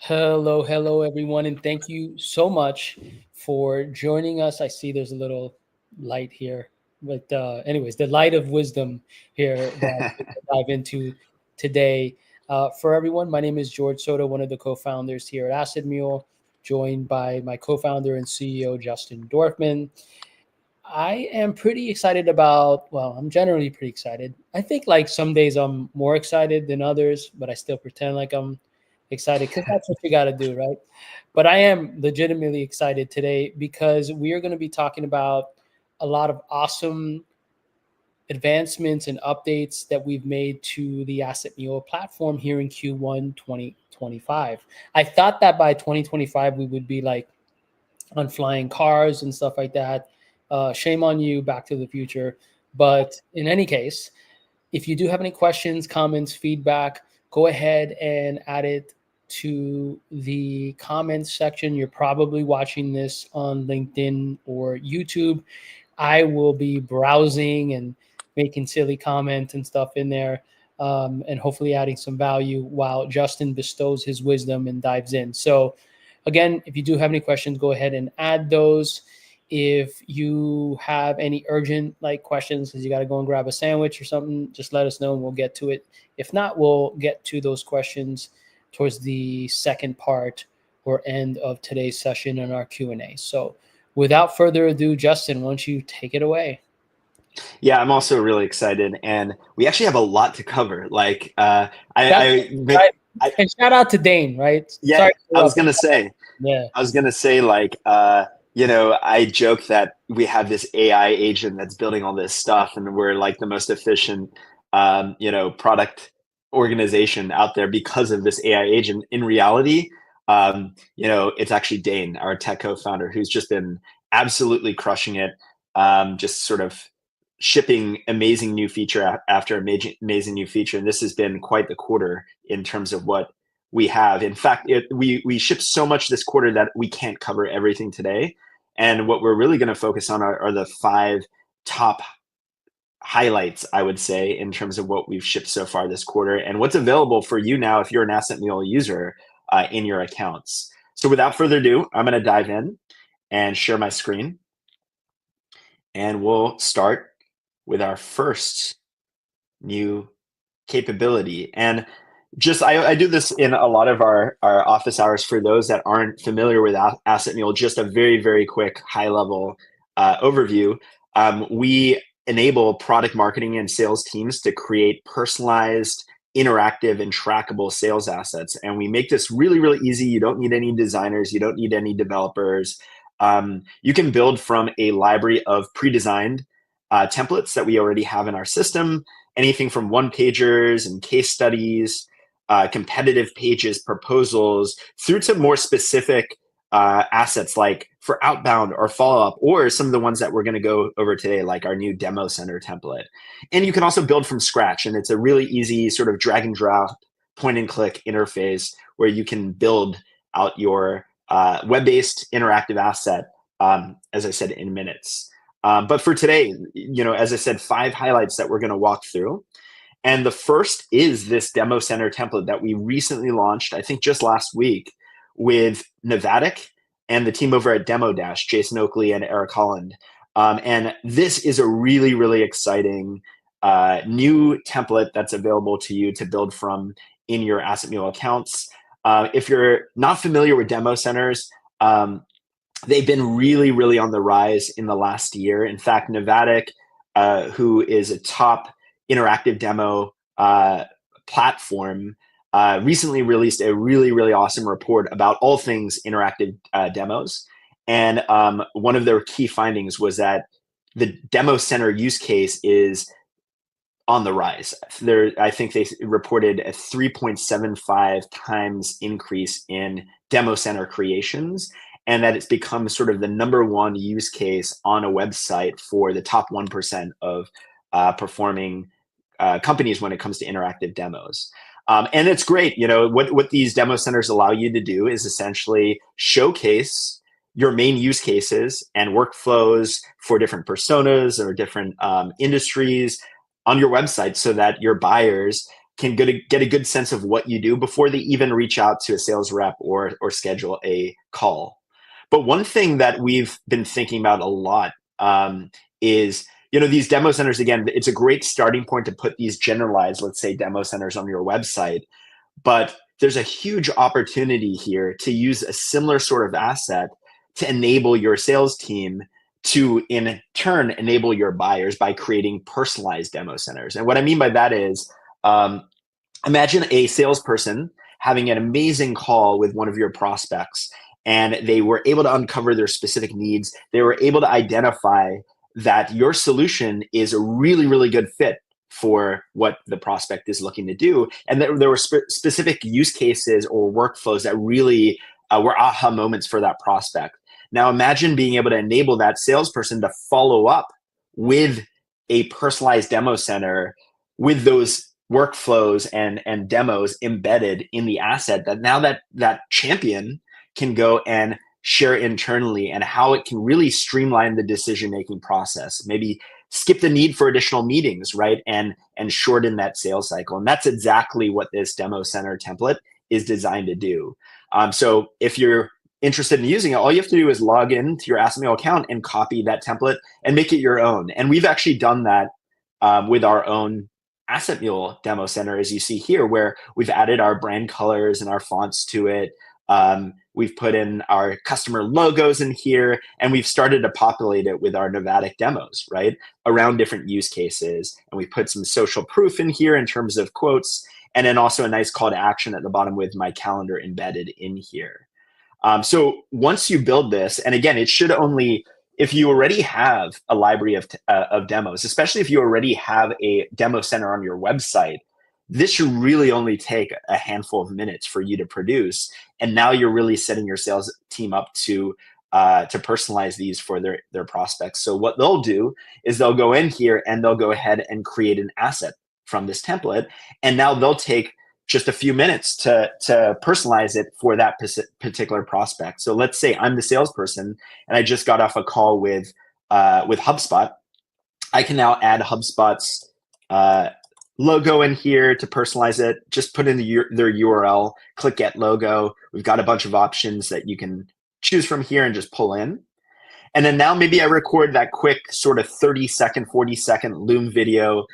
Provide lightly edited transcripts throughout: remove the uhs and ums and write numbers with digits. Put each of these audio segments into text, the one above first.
Hello, everyone, and thank you so much for joining us. I see there's a little light here, but anyways, the light of wisdom here that we'll dive into today. For everyone, my name is George Soto, one of the co-founders here at AssetMule, joined by my co-founder and CEO Justin Dorfman. I am pretty excited I'm generally pretty excited. I think like some days I'm more excited than others, but I still pretend like I'm excited because that's what you got to do, right? But I am legitimately excited today because we are going to be talking about a lot of awesome advancements and updates that we've made to the AssetMule platform here in Q1 2025. I thought that by 2025 we would be like on flying cars and stuff like that. Shame on you, Back to the Future. But in any case, if you do have any questions, comments, feedback, go ahead and add it to the comments section. You're probably watching this on LinkedIn or YouTube. I will be browsing and making silly comments and stuff in there, and hopefully adding some value while Justin bestows his wisdom and dives in. So, again, if you do have any questions, go ahead and add those. If you have any urgent like questions because you got to go and grab a sandwich or something, just let us know and we'll get to it. If not, we'll get to those questions towards the second part or end of today's session in our Q&A. So without further ado, Justin, why don't you take it away? Yeah, I'm also really excited, and we actually have a lot to cover. That's right. I And shout out to Dane, right? yeah, Sorry to I was interrupt. gonna say, Yeah. I joke that we have this AI agent that's building all this stuff, and we're like the most efficient, product organization out there because of this AI agent. In reality, it's actually Dane, our tech co-founder, who's just been absolutely crushing it, just sort of shipping amazing new feature after amazing new feature. And this has been quite the quarter in terms of what we have. In fact, we shipped so much this quarter that we can't cover everything today. And what we're really going to focus on are the five top highlights, I would say, in terms of what we've shipped so far this quarter and what's available for you now if you're an AssetMule user in your accounts. So without further ado, I'm going to dive in and share my screen. And we'll start with our first new capability. And I do this in a lot of our office hours for those that aren't familiar with AssetMule, just a very, very quick high level overview. We enable product marketing and sales teams to create personalized, interactive, and trackable sales assets. And we make this really, really easy. You don't need any designers, you don't need any developers. You can build from a library of pre-designed templates that we already have in our system, anything from one pagers and case studies, competitive pages, proposals, through to more specific assets like for outbound or follow-up, or some of the ones that we're going to go over today, like our new demo center template. And you can also build from scratch, and it's a really easy sort of drag and drop, point and click interface where you can build out your web-based interactive asset, as I said, in minutes. But for today, as I said, five highlights that we're going to walk through. And the first is this demo center template that we recently launched, I think just last week, with Novatic and the team over at Demo Dash, Jason Oakley and Eric Holland. And this is a really, really exciting new template that's available to you to build from in your AssetMule accounts. If you're not familiar with demo centers, they've been really, really on the rise in the last year. In fact, Novatic, who is a top interactive demo platform, recently released a really, really awesome report about all things interactive demos. And one of their key findings was that the demo center use case is on the rise. I think they reported a 3.75 times increase in demo center creations, and that it's become sort of the number one use case on a website for the top 1% of performing companies when it comes to interactive demos. And it's great. What these demo centers allow you to do is essentially showcase your main use cases and workflows for different personas or different industries on your website so that your buyers can get a good sense of what you do before they even reach out to a sales rep or schedule a call. But one thing that we've been thinking about a lot is, these demo centers, again, it's a great starting point to put these generalized, let's say, demo centers on your website. But there's a huge opportunity here to use a similar sort of asset to enable your sales team to, in turn, enable your buyers by creating personalized demo centers. And what I mean by that is, imagine a salesperson having an amazing call with one of your prospects, and they were able to uncover their specific needs. They were able to identify that your solution is a really, really good fit for what the prospect is looking to do. And there were specific use cases or workflows that really were aha moments for that prospect. Now imagine being able to enable that salesperson to follow up with a personalized demo center with those workflows and demos embedded in the asset, that now that champion can go and share internally, and how it can really streamline the decision-making process, maybe skip the need for additional meetings, right? And shorten that sales cycle. And that's exactly what this demo center template is designed to do. So if you're interested in using it, all you have to do is log into your AssetMule account and copy that template and make it your own. And we've actually done that with our own AssetMule demo center, as you see here, where we've added our brand colors and our fonts to it. We've put in our customer logos in here, and we've started to populate it with our Novatic demos, right, around different use cases. And we put some social proof in here in terms of quotes, and then also a nice call to action at the bottom with my calendar embedded in here. So once you build this, and again, it should only, if you already have a library of demos, especially if you already have a demo center on your website, this should really only take a handful of minutes for you to produce. And now you're really setting your sales team up to personalize these for their prospects. So what they'll do is they'll go in here and they'll go ahead and create an asset from this template. And now they'll take just a few minutes to personalize it for that particular prospect. So let's say I'm the salesperson and I just got off a call with HubSpot. I can now add HubSpot's logo in here to personalize it. Just put in their URL, click Get Logo. We've got a bunch of options that you can choose from here and just pull in. And then now maybe I record that quick sort of 30-second, 40-second Loom video,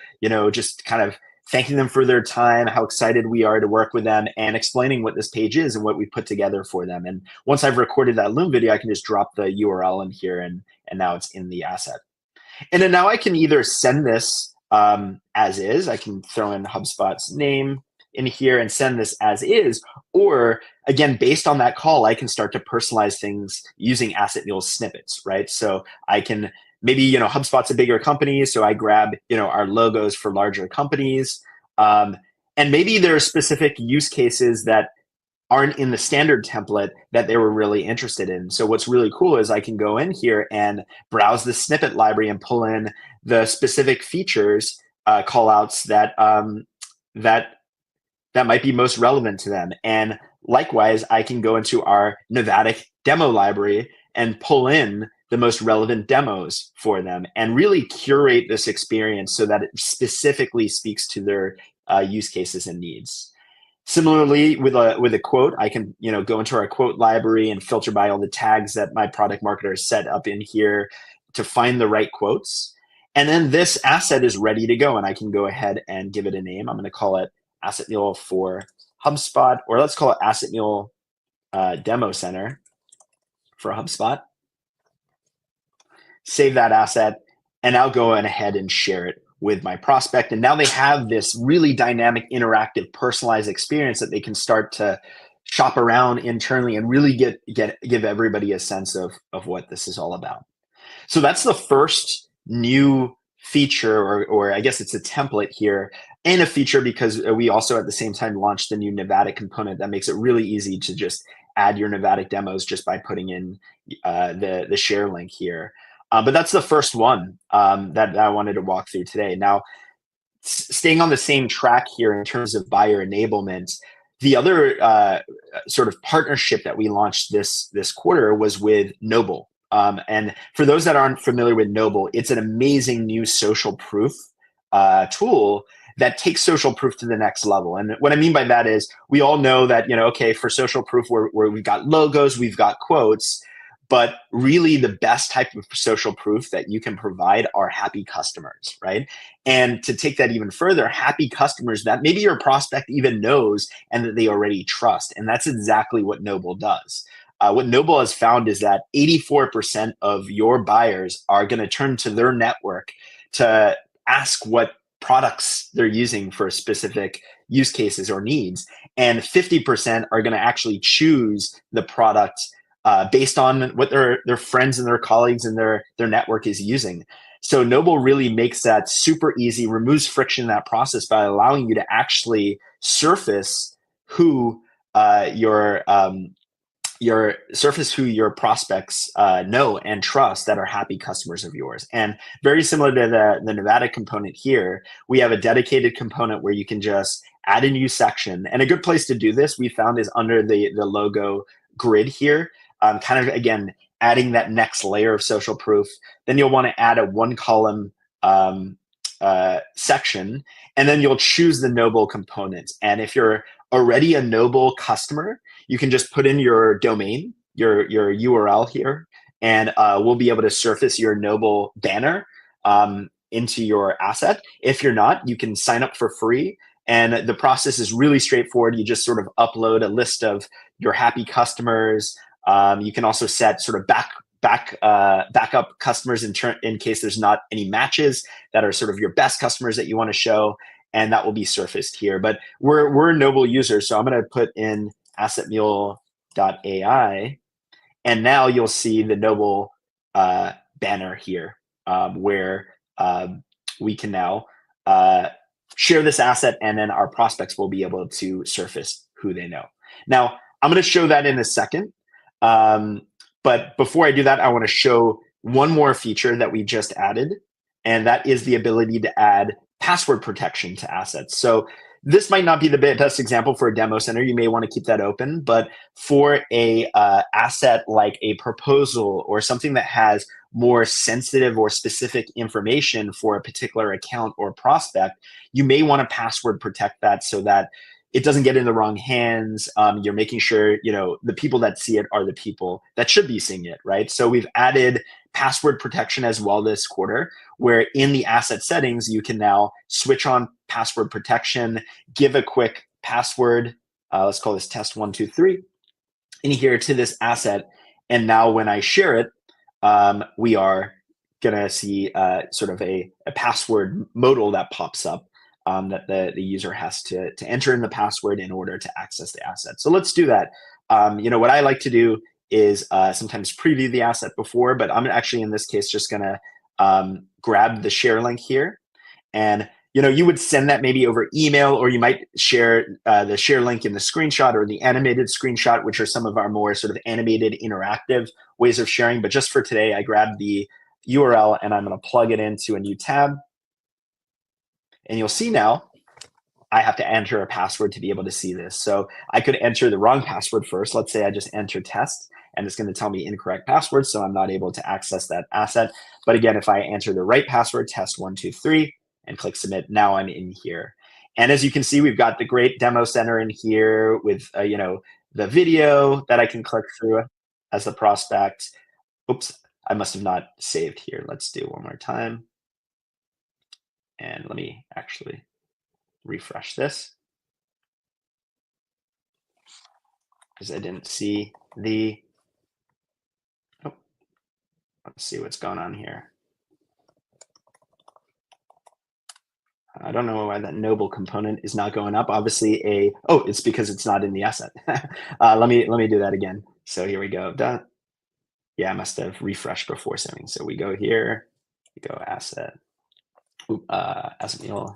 just kind of thanking them for their time, how excited we are to work with them, and explaining what this page is and what we put together for them. And once I've recorded that Loom video, I can just drop the URL in here, and now it's in the asset. And then now I can either send this as is. I can throw in HubSpot's name in here and send this as is. Or again, based on that call, I can start to personalize things using AssetMule snippets, right? So I can maybe, HubSpot's a bigger company, so I grab, our logos for larger companies. And maybe there are specific use cases that aren't in the standard template that they were really interested in. So what's really cool is I can go in here and browse the snippet library and pull in the specific features, call outs that might be most relevant to them. And likewise, I can go into our Novatic demo library and pull in the most relevant demos for them and really curate this experience so that it specifically speaks to their use cases and needs. Similarly, with a quote, I can go into our quote library and filter by all the tags that my product marketer has set up in here to find the right quotes. And then this asset is ready to go, and I can go ahead and give it a name. I'm going to call it AssetMule for HubSpot, or let's call it AssetMule Demo Center for HubSpot. Save that asset, and I'll go ahead and share it with my prospect. And now they have this really dynamic, interactive, personalized experience that they can start to shop around internally and really give everybody a sense of what this is all about. So that's the first new feature, or I guess it's a template here, and a feature because we also at the same time launched the new Novatic component that makes it really easy to just add your Novatic demos just by putting in the share link here. But that's the first one that I wanted to walk through today. Now, staying on the same track here in terms of buyer enablement, the other sort of partnership that we launched this quarter was with Noble. And for those that aren't familiar with Noble, it's an amazing new social proof tool that takes social proof to the next level. And what I mean by that is we all know that, okay, for social proof, where we've got logos, we've got quotes, but really the best type of social proof that you can provide are happy customers, right? And to take that even further, happy customers that maybe your prospect even knows and that they already trust. And that's exactly what Noble does. What Noble has found is that 84% of your buyers are going to turn to their network to ask what products they're using for specific use cases or needs. And 50% are going to actually choose the product based on what their friends and their colleagues and their network is using. So Noble really makes that super easy, removes friction in that process by allowing you to actually surface who your prospects know and trust that are happy customers of yours. And very similar to the Nevada component here, we have a dedicated component where you can just add a new section. And a good place to do this, we found, is under the logo grid here, kind of, again, adding that next layer of social proof. Then you'll want to add a one column section, and then you'll choose the Noble component. And if you're already a Noble customer, you can just put in your domain, your URL here, and we'll be able to surface your Noble banner into your asset. If you're not, you can sign up for free. And the process is really straightforward. You just sort of upload a list of your happy customers. You can also set sort of backup customers in case there's not any matches that are sort of your best customers that you want to show, and that will be surfaced here. But we're Noble users, so I'm going to put in AssetMule.ai, and now you'll see the Noble banner here, where we can now share this asset, and then our prospects will be able to surface who they know. Now, I'm going to show that in a second. But before I do that, I want to show one more feature that we just added, and that is the ability to add password protection to assets. So this might not be the best example for a demo center. You may want to keep that open, but for a asset like a proposal or something that has more sensitive or specific information for a particular account or prospect, you may want to password protect that so that it doesn't get in the wrong hands. You're making sure, the people that see it are the people that should be seeing it, right? So we've added password protection as well this quarter, where in the asset settings, you can now switch on password protection, give a quick password. Let's call this test123 in here to this asset. And now when I share it, we are going to see sort of a password modal that pops up. That the user has to enter in the password in order to access the asset. So let's do that. What I like to do is sometimes preview the asset before, but I'm actually in this case just going to grab the share link here. And you would send that maybe over email, or you might share the share link in the screenshot or the animated screenshot, which are some of our more sort of animated interactive ways of sharing. But just for today, I grabbed the URL and I'm going to plug it into a new tab. And you'll see now I have to enter a password to be able to see this. So I could enter the wrong password first. Let's say I just enter test, and it's going to tell me incorrect password, so I'm not able to access that asset. But again, if I enter the right password, test123, and click submit, now I'm in here. And as you can see, we've got the great demo center in here with the video that I can click through as the prospect. Oops, I must have not saved here. Let's do one more time. And let me actually refresh this because I didn't see the, let's see what's going on here. I don't know why that Noble component is not going up. Obviously it's because it's not in the asset. Let me do that again. So here we go. Done. Yeah, I must have refreshed before saving. So we go here, we go asset, AssetMule.ai,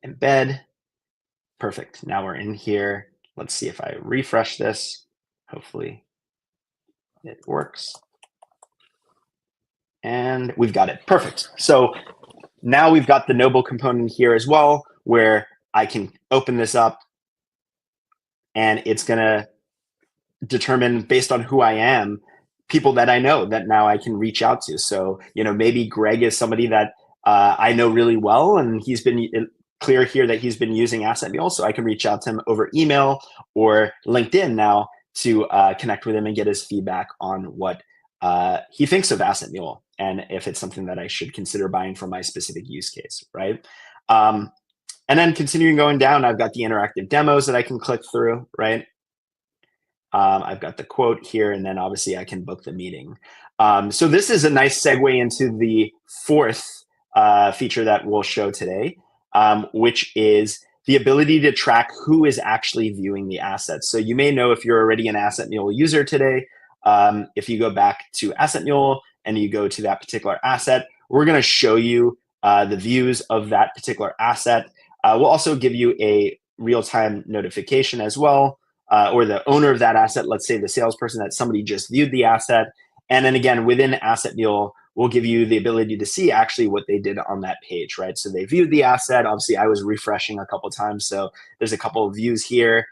embed. Perfect. Now we're in here. Let's see if I refresh this. Hopefully it works. And we've got it. Perfect. So now we've got the Noble component here as well, where I can open this up and it's going to determine, based on who I am, people that I know that now I can reach out to. So, maybe Greg is somebody that I know really well, and he's been clear here that he's been using AssetMule, so I can reach out to him over email or LinkedIn now to connect with him and get his feedback on what he thinks of AssetMule and if it's something that I should consider buying for my specific use case, right? And then continuing going down, I've got the interactive demos that I can click through, right? I've got the quote here, and then obviously I can book the meeting. So this is a nice segue into the fourth feature that we'll show today, which is the ability to track who is actually viewing the assets. So you may know if you're already an AssetMule user today, if you go back to AssetMule and you go to that particular asset, we're going to show you the views of that particular asset. We'll also give you a real-time notification as well, or the owner of that asset, let's say the salesperson, that somebody just viewed the asset. And then again, within AssetMule, we'll give you the ability to see actually what they did on that page, right? So they viewed the asset. Obviously, I was refreshing a couple of times, so there's a couple of views here.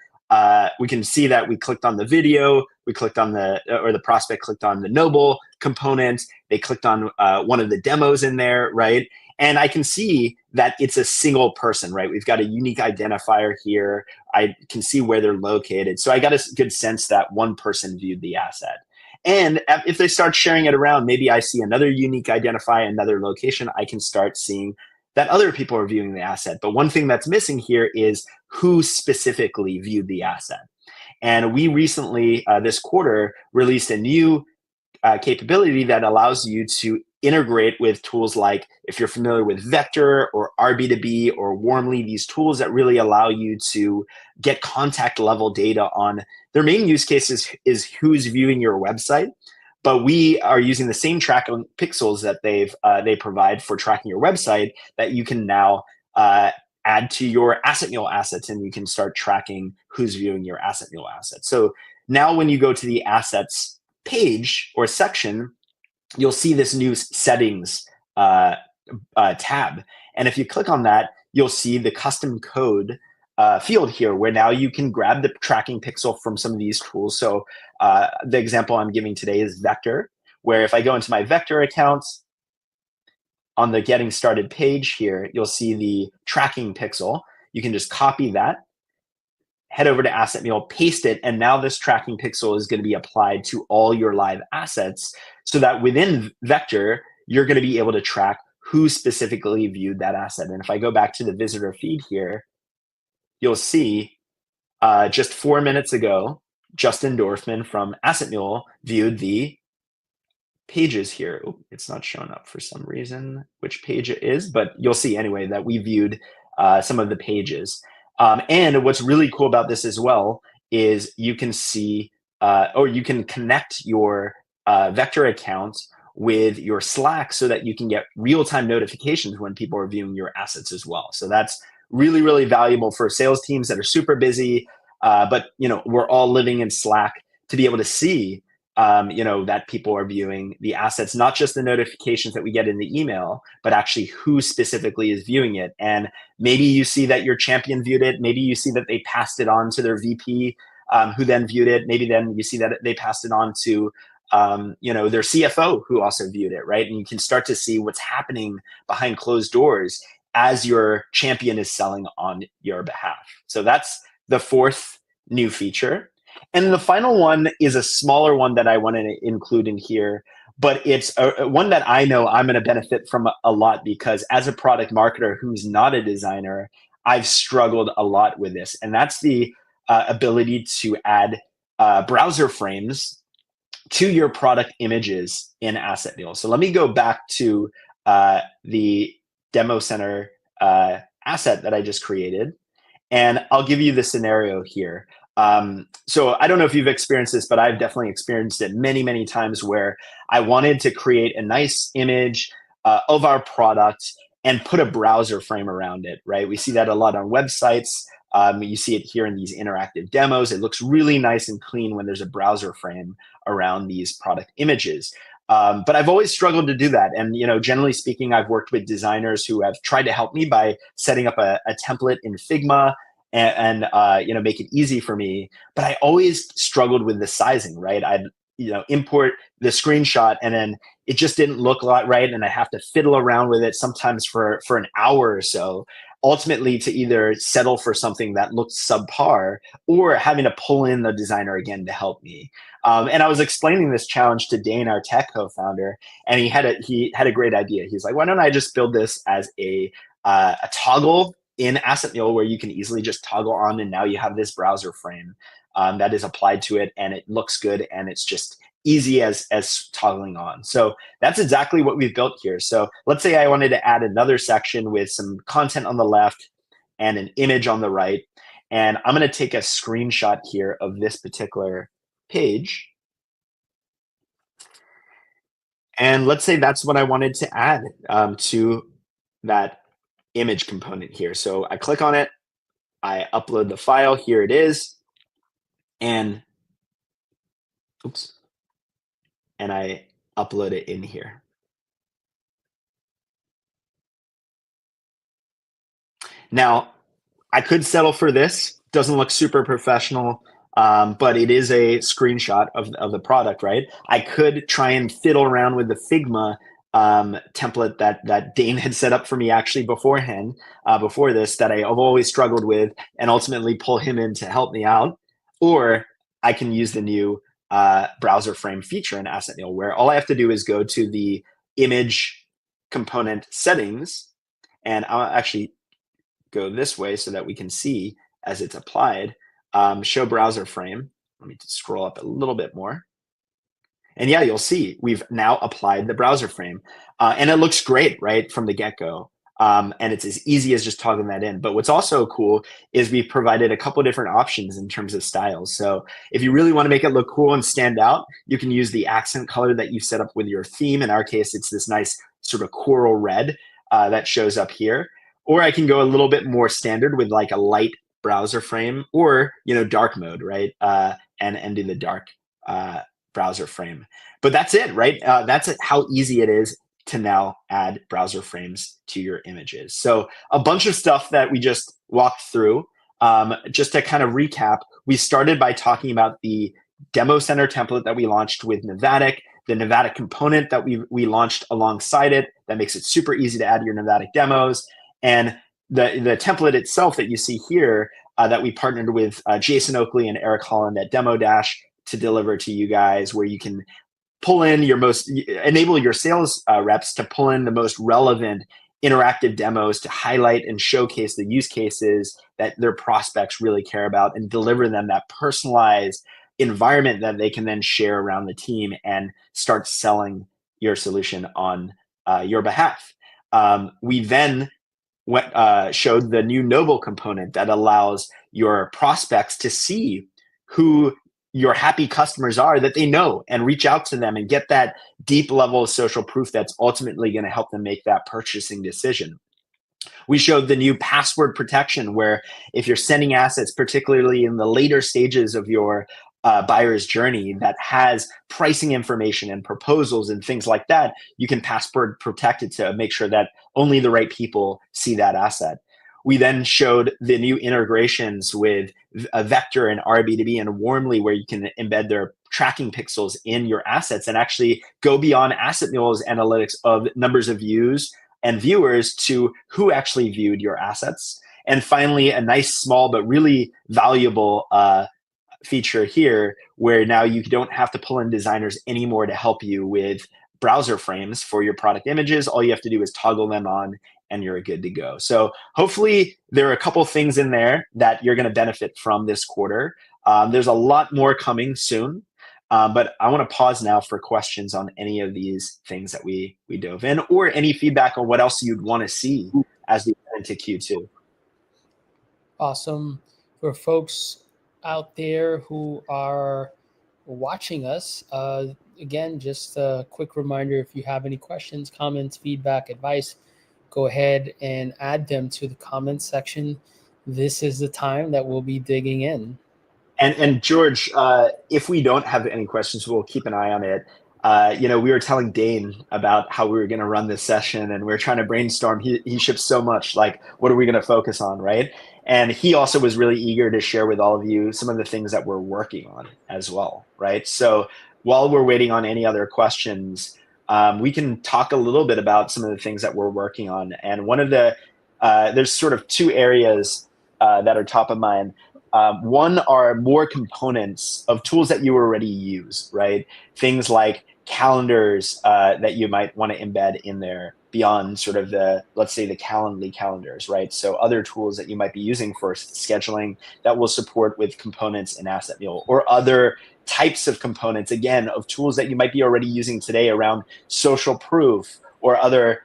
We can see that we clicked on the video, we clicked on the prospect clicked on the Noble component, they clicked on one of the demos in there, right? And I can see that it's a single person, right? We've got a unique identifier here. I can see where they're located. So I got a good sense that one person viewed the asset. And if they start sharing it around, maybe I see another unique identifier, another location, I can start seeing that other people are viewing the asset. But one thing that's missing here is who specifically viewed the asset. And we recently, this quarter, released a new capability that allows you to integrate with tools like, if you're familiar with Vector or RB2B or Warmly, these tools that really allow you to get contact level data on their main use case is who's viewing your website. But we are using the same tracking pixels that they provide for tracking your website that you can now add to your AssetMule assets, and you can start tracking who's viewing your AssetMule assets. So now when you go to the assets page or section, you'll see this new settings tab. And if you click on that, you'll see the custom code field here, where now you can grab the tracking pixel from some of these tools. So the example I'm giving today is Vector, where if I go into my Vector accounts, on the getting started page here, you'll see the tracking pixel. You can just copy that, head over to AssetMule, paste it, and now this tracking pixel is going to be applied to all your live assets, so that within Vector, you're going to be able to track who specifically viewed that asset. And if I go back to the visitor feed here, you'll see just 4 minutes ago, Justin Dorfman from AssetMule viewed the pages here. Ooh, it's not showing up for some reason which page it is, but you'll see anyway that we viewed some of the pages. And what's really cool about this as well is you can see, or you can connect your Vector account with your Slack so that you can get real-time notifications when people are viewing your assets as well. So that's really, really valuable for sales teams that are super busy. But we're all living in Slack to be able to see that people are viewing the assets, not just the notifications that we get in the email, but actually who specifically is viewing it. And maybe you see that your champion viewed it. Maybe you see that they passed it on to their VP, who then viewed it. Maybe then you see that they passed it on to their CFO, who also viewed it, right? And you can start to see what's happening behind closed doors as your champion is selling on your behalf. So that's the fourth new feature. And the final one is a smaller one that I wanted to include in here, but it's one that I know I'm going to benefit from a lot, because as a product marketer who's not a designer, I've struggled a lot with this. And that's the ability to add browser frames to your product images in AssetMule. So let me go back to the demo center asset that I just created, and I'll give you the scenario here. So I don't know if you've experienced this, but I've definitely experienced it many, many times, where I wanted to create a nice image of our product and put a browser frame around it, right? We see that a lot on websites. You see it here in these interactive demos. It looks really nice and clean when there's a browser frame around these product images. But I've always struggled to do that. And, generally speaking, I've worked with designers who have tried to help me by setting up a template in Figma and make it easy for me. But I always struggled with the sizing, right? import the screenshot, and then it just didn't look right, and I have to fiddle around with it sometimes for an hour or so, ultimately to either settle for something that looked subpar or having to pull in the designer again to help me. And I was explaining this challenge to Dane, our tech co-founder, and he had a great idea. He's like, why don't I just build this as a toggle in AssetMule where you can easily just toggle on, and now you have this browser frame that is applied to it, and it looks good, and it's just easy as toggling on. So that's exactly what we've built here. So let's say I wanted to add another section with some content on the left and an image on the right. And I'm going to take a screenshot here of this particular page. And let's say that's what I wanted to add to that image component here. So I click on it, I upload the file, here it is, and oops, and I upload it in here. Now, I could settle for this. Doesn't look super professional, but it is a screenshot of the product, right? I could try and fiddle around with the Figma template that Dane had set up for me actually beforehand, before this, that I've always struggled with, and ultimately pull him in to help me out. Or I can use the new browser frame feature in AssetMule, where all I have to do is go to the image component settings, and I'll actually go this way so that we can see as it's applied. Show browser frame. Let me just scroll up a little bit more. And yeah, you'll see we've now applied the browser frame, and it looks great right from the get-go. And it's as easy as just toggling that in. But what's also cool is we've provided a couple different options in terms of styles. So if you really want to make it look cool and stand out, you can use the accent color that you set up with your theme. In our case, it's this nice sort of coral red that shows up here. Or I can go a little bit more standard with like a light browser frame, or dark mode, right? And do the dark browser frame. But that's it, right? That's how easy it is to now add browser frames to your images. So a bunch of stuff that we just walked through. Just to kind of recap, we started by talking about the demo center template that we launched with Novatic, the Novatic component that we launched alongside it that makes it super easy to add your Novatic demos, and the template itself that you see here that we partnered with Jason Oakley and Eric Holland at Demo Dash to deliver to you guys, where you can pull in enable your sales reps to pull in the most relevant interactive demos to highlight and showcase the use cases that their prospects really care about, and deliver them that personalized environment that they can then share around the team and start selling your solution on your behalf. We then showed the new Noble component that allows your prospects to see who your happy customers are that they know, and reach out to them and get that deep level of social proof that's ultimately going to help them make that purchasing decision. We showed the new password protection, where if you're sending assets, particularly in the later stages of your buyer's journey, that has pricing information and proposals and things like that, you can password protect it to make sure that only the right people see that asset. We then showed the new integrations with Vector and RB2B and Warmly, where you can embed their tracking pixels in your assets and actually go beyond AssetMule's analytics of numbers of views and viewers to who actually viewed your assets. And finally, a nice, small, but really valuable feature here, where now you don't have to pull in designers anymore to help you with browser frames for your product images. All you have to do is toggle them on, and you're good to go. So hopefully there are a couple things in there that you're going to benefit from this quarter. There's a lot more coming soon, but I want to pause now for questions on any of these things that we dove in, or any feedback on what else you'd want to see as we get into Q2. Awesome. For folks out there who are watching us, again, just a quick reminder, if you have any questions, comments, feedback, advice, go ahead and add them to the comments section. This is the time that we'll be digging in. And George, if we don't have any questions, we'll keep an eye on it. We were telling Dane about how we were going to run this session, and we were trying to brainstorm. He ships so much, like, what are we going to focus on, right? And he also was really eager to share with all of you some of the things that we're working on as well, right? So while we're waiting on any other questions, we can talk a little bit about some of the things that we're working on. And one of the there's sort of two areas that are top of mind. One are more components of tools that you already use, right? Things like calendars that you might want to embed in there beyond sort of the, let's say, the Calendly calendars, right? So other tools that you might be using for scheduling that will support with components in AssetMule, or other types of components, again, of tools that you might be already using today around social proof or other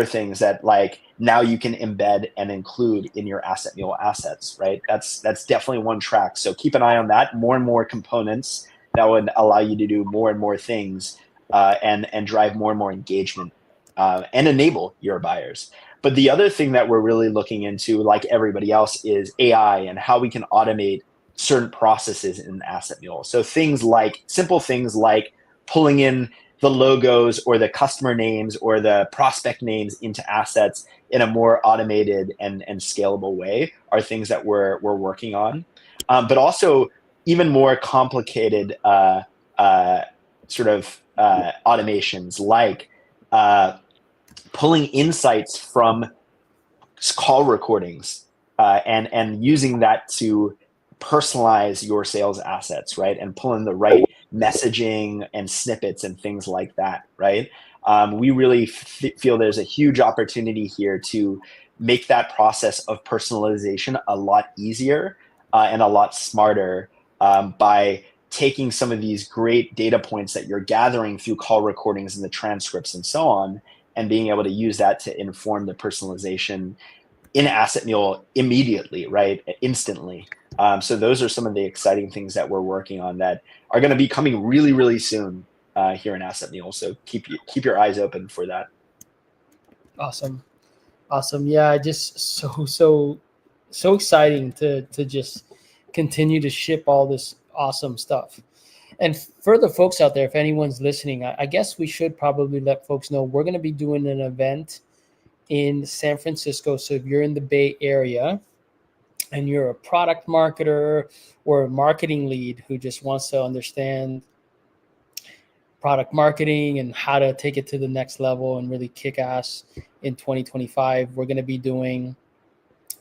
things that like now you can embed and include in your AssetMule assets, right? That's definitely one track. So keep an eye on that. More and more components that would allow you to do more and more things and drive more and more engagement and enable your buyers. But the other thing that we're really looking into, like everybody else, is AI and how we can automate certain processes in AssetMule. So simple things like pulling in the logos or the customer names or the prospect names into assets in a more automated and scalable way are things that we're working on. But also even more complicated automations like pulling insights from call recordings and using that to personalize your sales assets, right? And pull in the right messaging and snippets and things like that, right? We really feel there's a huge opportunity here to make that process of personalization a lot easier and a lot smarter by taking some of these great data points that you're gathering through call recordings and the transcripts and so on, and being able to use that to inform the personalization in AssetMule immediately, right? Instantly. So those are some of the exciting things that we're working on that are going to be coming really, really soon here in AssetMule. So keep your eyes open for that. Awesome. Yeah, just so exciting to just continue to ship all this awesome stuff. And for the folks out there, if anyone's listening, I guess we should probably let folks know we're going to be doing an event in San Francisco. So if you're in the Bay Area and you're a product marketer or a marketing lead who just wants to understand product marketing and how to take it to the next level and really kick ass in 2025, we're going to be doing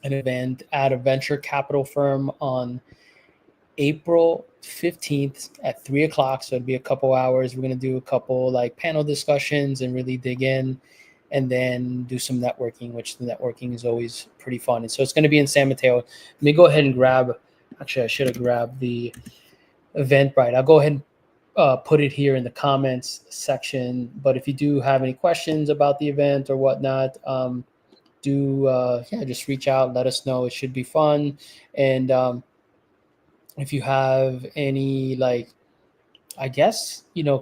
an event at a venture capital firm on April 15th at 3:00. So it'd be a couple hours. We're going to do a couple like panel discussions and really dig in, and then do some networking, which the networking is always pretty fun. And so it's going to be in San Mateo. Let me go ahead and actually I should have grabbed the Eventbrite. I'll go ahead and put it here in the comments section. But if you do have any questions about the event or whatnot, just reach out, let us know. It should be fun. And if you have any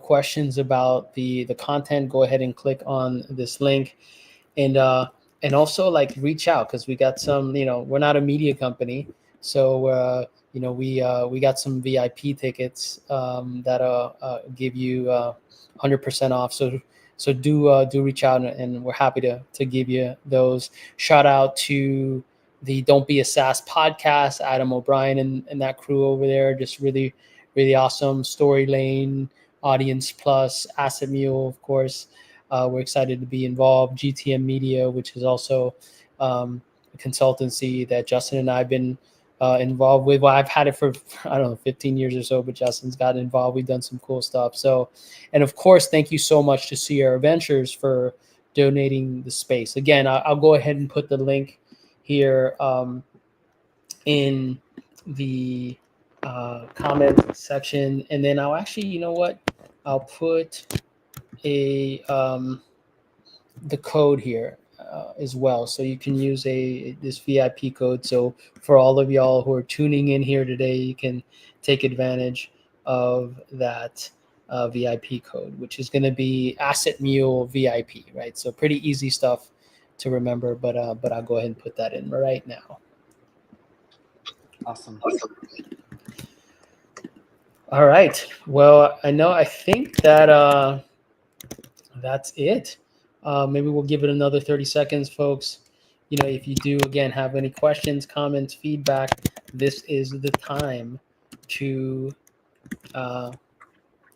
questions about the content, go ahead and click on this link, and also reach out, because we got some, we're not a media company, so we got some VIP tickets that give you 100% off. So do reach out, and we're happy to give you those. Shout out to the Don't Be a SaaS podcast, Adam O'Brien and that crew over there. Just really, really awesome. Story Lane, Audience Plus, AssetMule, of course. We're excited to be involved. GTM Media, which is also a consultancy that Justin and I have been involved with. Well, I've had it for, 15 years or so, but Justin's gotten involved. We've done some cool stuff. So, and of course, thank you so much to Sierra Ventures for donating the space. Again, I'll go ahead and put the link here in the comment section, and then I'll actually, I'll put the code here as well, so you can use this VIP code. So for all of y'all who are tuning in here today, you can take advantage of that VIP code, which is going to be AssetMule VIP, right? So pretty easy stuff to remember, but I'll go ahead and put that in right now. Awesome. All right. Well, I think that that's it. Maybe we'll give it another 30 seconds, folks. If you do, again, have any questions, comments, feedback, this is the time to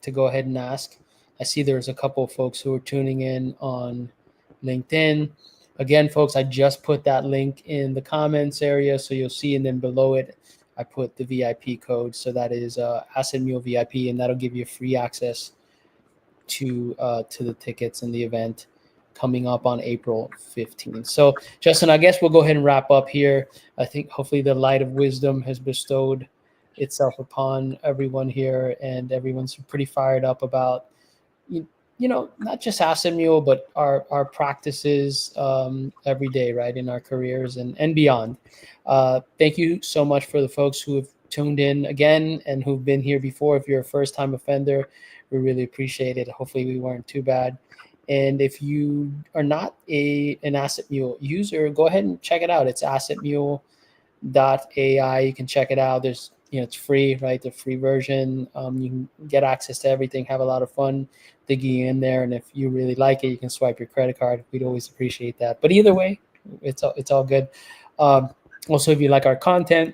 to go ahead and ask. I see there's a couple of folks who are tuning in on LinkedIn. Again, folks, I just put that link in the comments area, so you'll see, and then below it, I put the VIP code. So that is AssetMule VIP, and that'll give you free access to the tickets and the event coming up on April 15th. So, Justin, I guess we'll go ahead and wrap up here. I think hopefully the light of wisdom has bestowed itself upon everyone here, and everyone's pretty fired up about not just AssetMule, but our practices every day, right, in our careers and beyond. Thank you so much for the folks who have tuned in again and who've been here before. If you're a first-time offender, we really appreciate it. Hopefully we weren't too bad. And if you are not an AssetMule user, go ahead and check it out. It's AssetMule.ai. You can check it out. There's it's free, right? The free version. You can get access to everything, have a lot of fun digging in there. And if you really like it, you can swipe your credit card. We'd always appreciate that. But either way, it's all good. Also, if you like our content,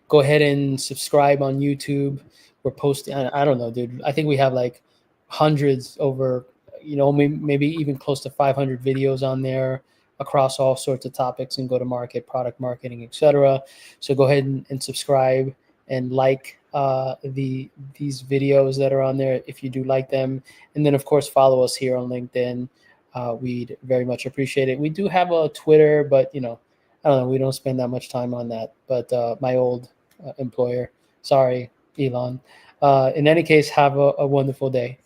go ahead and subscribe on YouTube. We're posting, I don't know, dude. I think we have like hundreds over, maybe even close to 500 videos on there across all sorts of topics and go-to-market, product marketing, etc. So go ahead and subscribe and like these videos that are on there if you do like them. And then, of course, follow us here on LinkedIn. We'd very much appreciate it. We do have a Twitter, but, I don't know, we don't spend that much time on that. But my old employer, sorry, Elon. In any case, have a wonderful day.